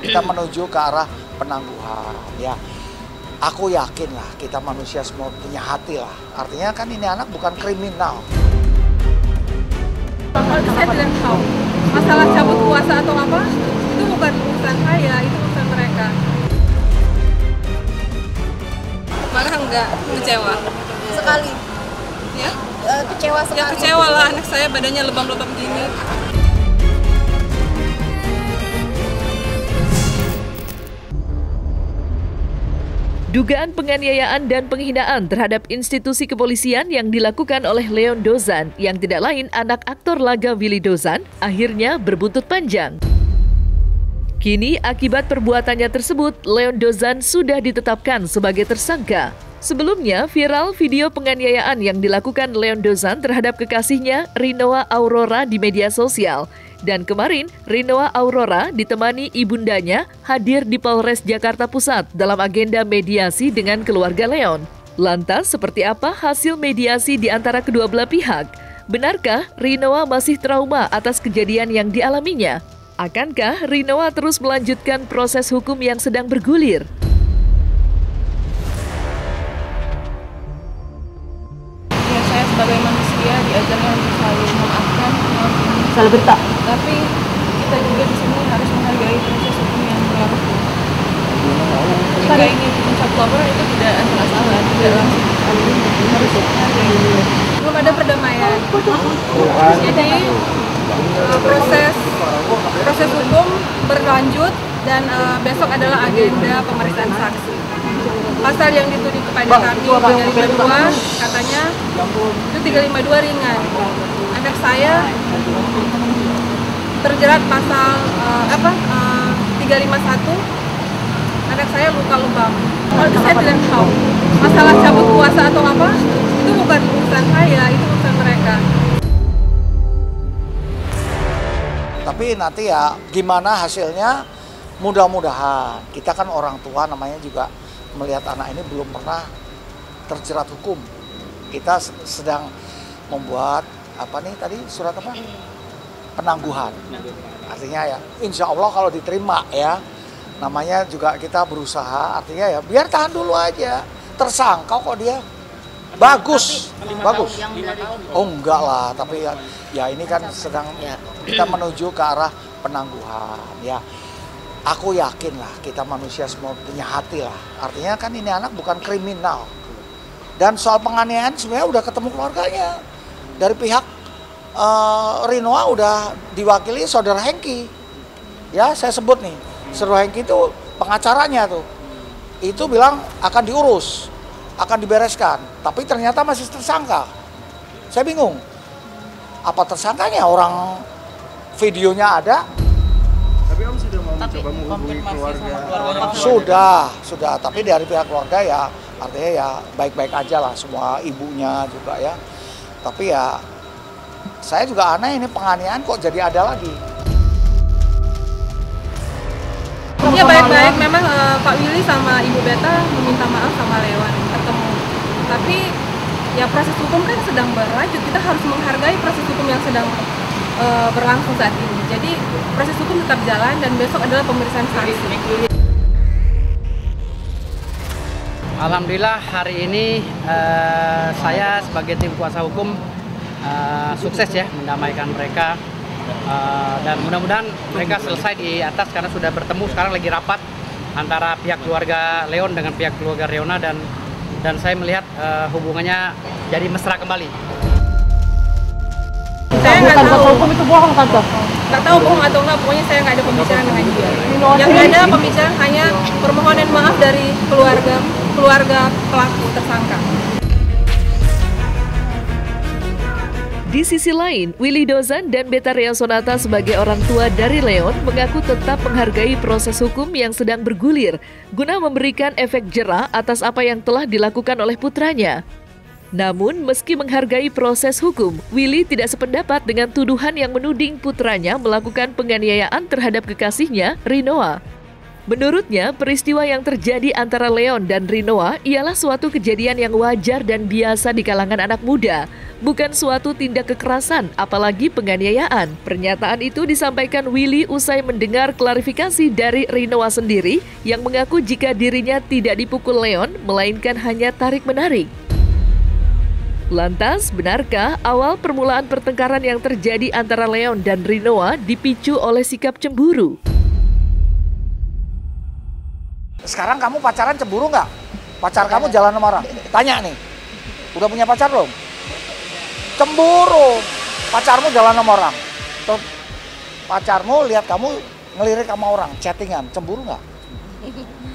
kita menuju ke arah penangguhan ya. Aku yakin lah kita manusia semua punya hati lah. Artinya kan ini anak bukan kriminal. Kalau saya tidak tahu masalah cabut kuasa atau apa, itu bukan urusan saya, itu urusan mereka. Marah enggak? Kecewa? Sekali. Ya? Kecewa sekali. Ya kecewa lah, anak saya badannya lebam-lebam gini. Dugaan penganiayaan dan penghinaan terhadap institusi kepolisian yang dilakukan oleh Leon Dozan, yang tidak lain anak aktor laga Willy Dozan, akhirnya berbuntut panjang. Kini akibat perbuatannya tersebut, Leon Dozan sudah ditetapkan sebagai tersangka. Sebelumnya, viral video penganiayaan yang dilakukan Leon Dozan terhadap kekasihnya, Rinoa Aurora, di media sosial. Dan kemarin, Rinoa Aurora ditemani ibundanya hadir di Polres Jakarta Pusat dalam agenda mediasi dengan keluarga Leon. Lantas, seperti apa hasil mediasi di antara kedua belah pihak? Benarkah Rinoa masih trauma atas kejadian yang dialaminya? Akankah Rinoa terus melanjutkan proses hukum yang sedang bergulir? Ya, saya sebagai manusia diajarkan untuk selalu memaafkan, Salah berita. tapi kita juga di sini harus menghargai proses hukum yang berlaku. Jika ini mencabut laporan itu tidak salah, tidak langsung harus menghargai. Belum ada perdamaian. Jadi proses hukum berlanjut dan besok adalah agenda pemeriksaan saksi. Pasal yang dituding kepada kami 352 katanya itu 352 ringan. Anak saya terjerat pasal 351, anak saya luka lebam. Kalau itu saya tidak tahu masalah cabut kuasa atau apa, itu bukan urusan saya, itu urusan mereka. Tapi nanti ya gimana hasilnya, mudah-mudahan. Kita kan orang tua namanya juga melihat anak ini belum pernah terjerat hukum. Kita sedang membuat surat apa? Penangguhan. Artinya ya insya Allah kalau diterima ya, namanya juga kita berusaha, artinya ya biar tahan dulu aja. Tersangka kok dia. Bagus. Oh enggak lah, tapi ya ini kan sedang kita menuju ke arah penangguhan ya. Aku yakin lah kita manusia semua punya hati lah. Artinya kan ini anak bukan kriminal. Dan soal penganiayaan sebenarnya udah ketemu keluarganya. Dari pihak Rinoa udah diwakili saudara Hengki. Ya saya sebut nih, saudara Hengki itu pengacaranya tuh. Itu bilang akan diurus, akan dibereskan. Tapi ternyata masih tersangka. Saya bingung. Apa tersangkanya? Orang videonya ada. Tapi Om sudah mau mencoba menghubungi keluarga? Sudah. Tapi dari pihak keluarga ya artinya ya baik-baik aja lah, semua ibunya juga ya. Tapi ya saya juga aneh, ini penganiayaan kok jadi ada lagi. Ya baik-baik, memang Pak Willy sama Ibu Beta meminta maaf sama Leon ketemu. Tapi ya proses hukum kan sedang berlanjut, kita harus menghargai proses hukum yang sedang berlangsung saat ini. Jadi proses hukum tetap jalan dan besok adalah pemeriksaan saksi. Alhamdulillah hari ini saya sebagai tim kuasa hukum sukses ya mendamaikan mereka, dan mudah-mudahan mereka selesai di atas karena sudah bertemu, sekarang lagi rapat antara pihak keluarga Leon dengan pihak keluarga Riona, dan saya melihat hubungannya jadi mesra kembali. Saya nggak tahu Hukum itu bohong, Tante. nggak tahu bohong atau nggak, pokoknya saya nggak ada pembicaraan dengan dia. Yang ada pembicaraan hanya permohonan maaf dari keluarga pelaku tersangka. Di sisi lain, Willy Dozan dan Betharia Sonata sebagai orang tua dari Leon mengaku tetap menghargai proses hukum yang sedang bergulir guna memberikan efek jera atas apa yang telah dilakukan oleh putranya. Namun, meski menghargai proses hukum, Willy tidak sependapat dengan tuduhan yang menuding putranya melakukan penganiayaan terhadap kekasihnya, Rinoa. Menurutnya, peristiwa yang terjadi antara Leon dan Rinoa ialah suatu kejadian yang wajar dan biasa di kalangan anak muda, bukan suatu tindak kekerasan, apalagi penganiayaan. Pernyataan itu disampaikan Willy usai mendengar klarifikasi dari Rinoa sendiri yang mengaku jika dirinya tidak dipukul Leon, melainkan hanya tarik-menarik. Lantas, benarkah awal permulaan pertengkaran yang terjadi antara Leon dan Rinoa dipicu oleh sikap cemburu? Sekarang kamu pacaran cemburu nggak? Pacar kamu jalan sama orang. Tanya nih, udah punya pacar belum? Cemburu. Pacarmu jalan sama orang. Tuh, pacarmu lihat kamu ngelirik sama orang, chattingan, cemburu nggak?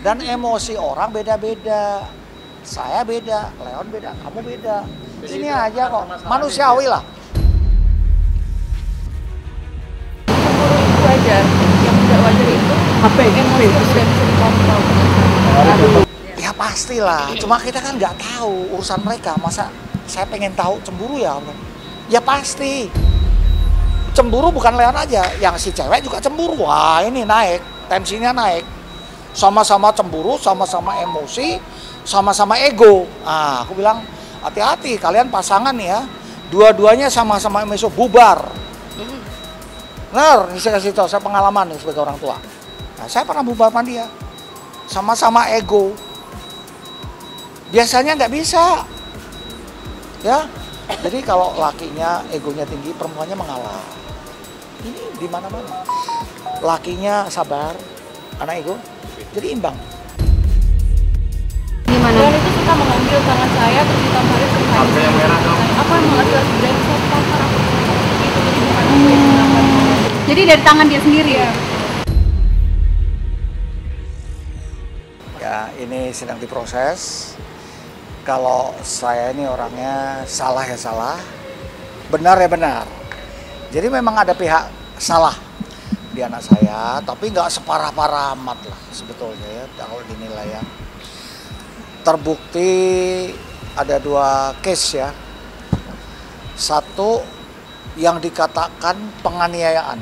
Dan emosi orang beda-beda. Saya beda, Leon beda, kamu beda. Ini aja kok, manusiawi lah. Cemburu itu wajar. Yang tidak wajar itu emosi yang tidak bisa dikontrol. Ya pastilah, cuma kita kan nggak tahu urusan mereka. Masa saya pengen tahu cemburu ya? Ya pasti. Cemburu bukan Leon aja, yang si cewek juga cemburu. Wah ini naik, tensinya naik. Sama-sama cemburu, sama-sama emosi, sama-sama ego. Nah, aku bilang hati-hati kalian pasangan ya. Dua-duanya sama-sama emosi, bubar. Benar, ini saya kasih tahu, saya pengalaman nih sebagai orang tua. Nah, saya pernah bubar sama dia. Sama-sama ego. Biasanya nggak bisa. Ya. Jadi kalau lakinya egonya tinggi, perempuannya mengalah. Ini di mana-mana. Lakinya sabar, anak ego. Jadi imbang. Gimana? Dan itu suka mengambil tangan saya, terus ditamparin ke saya. Apa yang mengajar brengsek tampar aku gitu, jadi bukan aku yang menampar. Jadi dari tangan dia sendiri ya? Ya, ini sedang diproses. Kalau saya ini orangnya salah ya salah, benar ya benar. Jadi memang ada pihak salah di anak saya, tapi nggak separah-parah amat lah sebetulnya ya kalau dinilai ya. Terbukti ada 2 case ya. Satu yang dikatakan penganiayaan.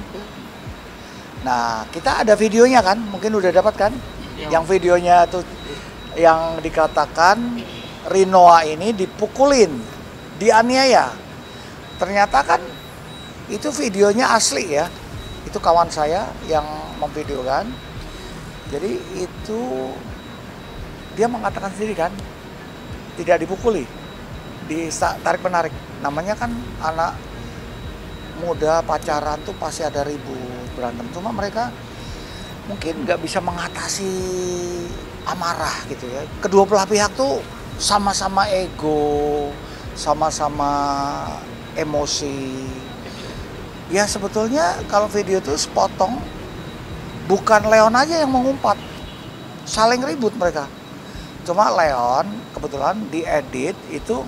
Nah, kita ada videonya kan, mungkin udah dapat kan? Yang videonya tuh yang dikatakan Rinoa ini dipukulin, dianiaya. Ternyata kan itu videonya asli ya. Itu kawan saya yang memvideokan. Jadi itu dia mengatakan sendiri kan, tidak dipukuli, ditarik menarik. Namanya kan anak muda pacaran tuh pasti ada ribut, berantem. Cuma mereka mungkin nggak bisa mengatasi amarah gitu ya. Kedua belah pihak tuh sama-sama ego, sama-sama emosi. Ya sebetulnya kalau video itu sepotong, bukan Leon aja yang mengumpat, saling ribut mereka. Cuma Leon kebetulan diedit itu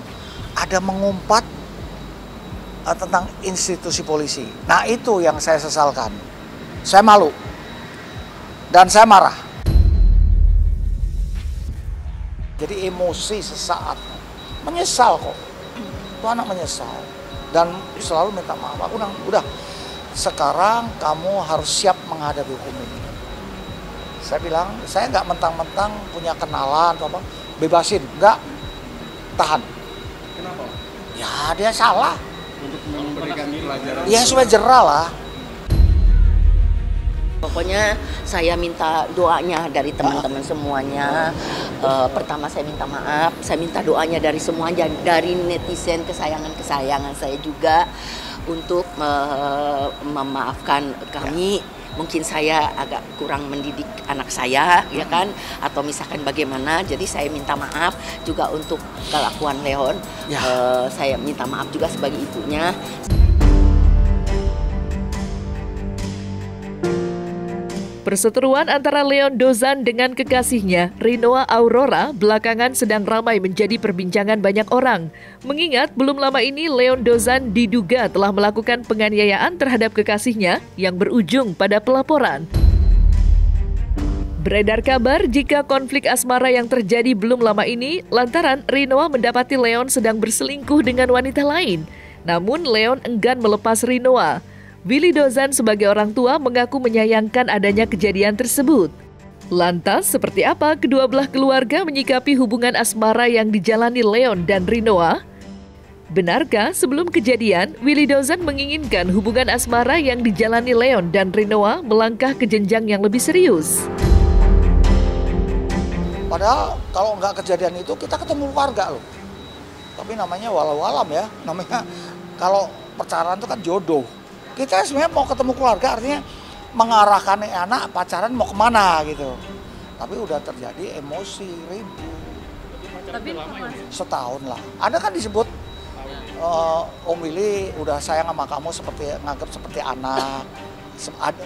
ada mengumpat tentang institusi polisi. Nah itu yang saya sesalkan. Saya malu dan saya marah. Jadi emosi sesaat, menyesal kok. Itu anak menyesal dan selalu minta maaf. Aku udah sekarang kamu harus siap menghadapi hukum ini. Saya bilang, saya nggak mentang-mentang punya kenalan atau apa, bebasin, nggak, tahan. Kenapa? Ya dia salah. Untuk memberikan pelajaran. Ya supaya jerah lah. Pokoknya saya minta doanya dari teman-teman semuanya. Pertama saya minta maaf, saya minta doanya dari semuanya, dari netizen kesayangan saya juga untuk memaafkan kami. Mungkin saya agak kurang mendidik anak saya, ya kan? Atau misalkan bagaimana, jadi saya minta maaf juga untuk kelakuan Leon. Ya. Saya minta maaf juga sebagai ibunya. Perseteruan antara Leon Dozan dengan kekasihnya, Rinoa Aurora, belakangan sedang ramai menjadi perbincangan banyak orang. Mengingat belum lama ini Leon Dozan diduga telah melakukan penganiayaan terhadap kekasihnya yang berujung pada pelaporan. Beredar kabar jika konflik asmara yang terjadi belum lama ini lantaran Rinoa mendapati Leon sedang berselingkuh dengan wanita lain. Namun Leon enggan melepas Rinoa. Willy Dozan sebagai orang tua mengaku menyayangkan adanya kejadian tersebut. Lantas, seperti apa kedua belah keluarga menyikapi hubungan asmara yang dijalani Leon dan Rinoa? Benarkah sebelum kejadian, Willy Dozan menginginkan hubungan asmara yang dijalani Leon dan Rinoa melangkah ke jenjang yang lebih serius? Padahal kalau nggak kejadian itu kita ketemu keluarga loh. Tapi namanya walau alam ya, namanya kalau pacaran itu kan jodoh. Kita sebenarnya mau ketemu keluarga artinya mengarahkan anak pacaran mau kemana gitu. Tapi udah terjadi emosi, ribut. Tapi Setahun lah. Ada kan disebut Om Willy udah sayang sama kamu nganggap seperti anak,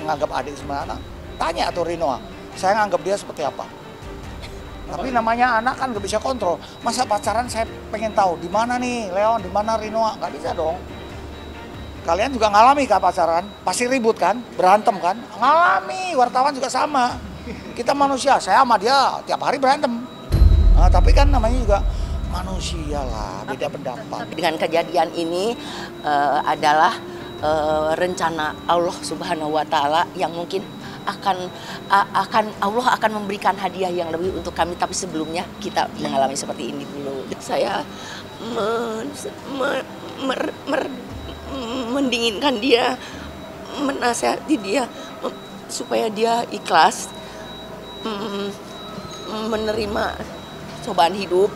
nganggap adik seperti anak. Tanya tuh Rinoa, saya nganggap dia seperti apa? Tapi namanya anak kan gak bisa kontrol. Masa pacaran saya pengen tahu di mana nih Leon, di mana Rinoa, nggak bisa dong. Kalian juga ngalami kah pacaran? Pasti ribut kan, berantem kan? Ngalami, wartawan juga sama. Kita manusia, saya sama dia tiap hari berantem. Nah, tapi kan namanya juga manusia lah, beda pendapat. Dengan kejadian ini adalah rencana Allah Subhanahu wa Ta'ala yang mungkin Allah akan memberikan hadiah yang lebih untuk kami, tapi sebelumnya kita mengalami seperti ini dulu. Saya mendinginkan dia, menasihati dia supaya dia ikhlas menerima cobaan hidup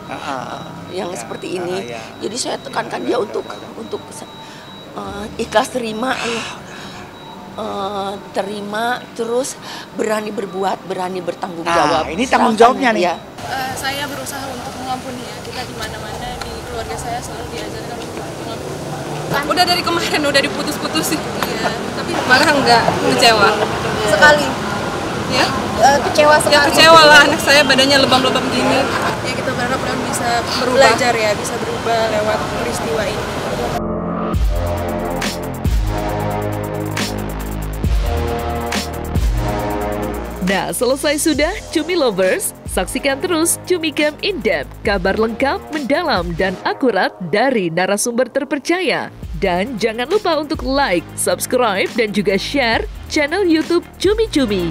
yang seperti ini. Jadi saya tekankan dia untuk ikhlas terima terus berani berbuat, berani bertanggung jawab. Ini tanggung jawabnya nih. Ya. Saya berusaha untuk mengampuni ya. Kita di mana-mana di keluarga saya selalu diajarkan untuk mengampuni. udah dari kemarin udah diputus-putusin. Iya. Tapi marah enggak, kecewa. Sekali. Ya? Kecewa sekali. Ya kecewa lah, anak saya badannya lebam-lebam gini. Ya kita berharap Leon bisa belajar ya, bisa berubah lewat peristiwa ini. Nah, selesai sudah Cumi Lovers? Saksikan terus Cumi Camp In-Depth, kabar lengkap, mendalam, dan akurat dari narasumber terpercaya. Dan jangan lupa untuk like, subscribe, dan juga share channel YouTube Cumi Cumi.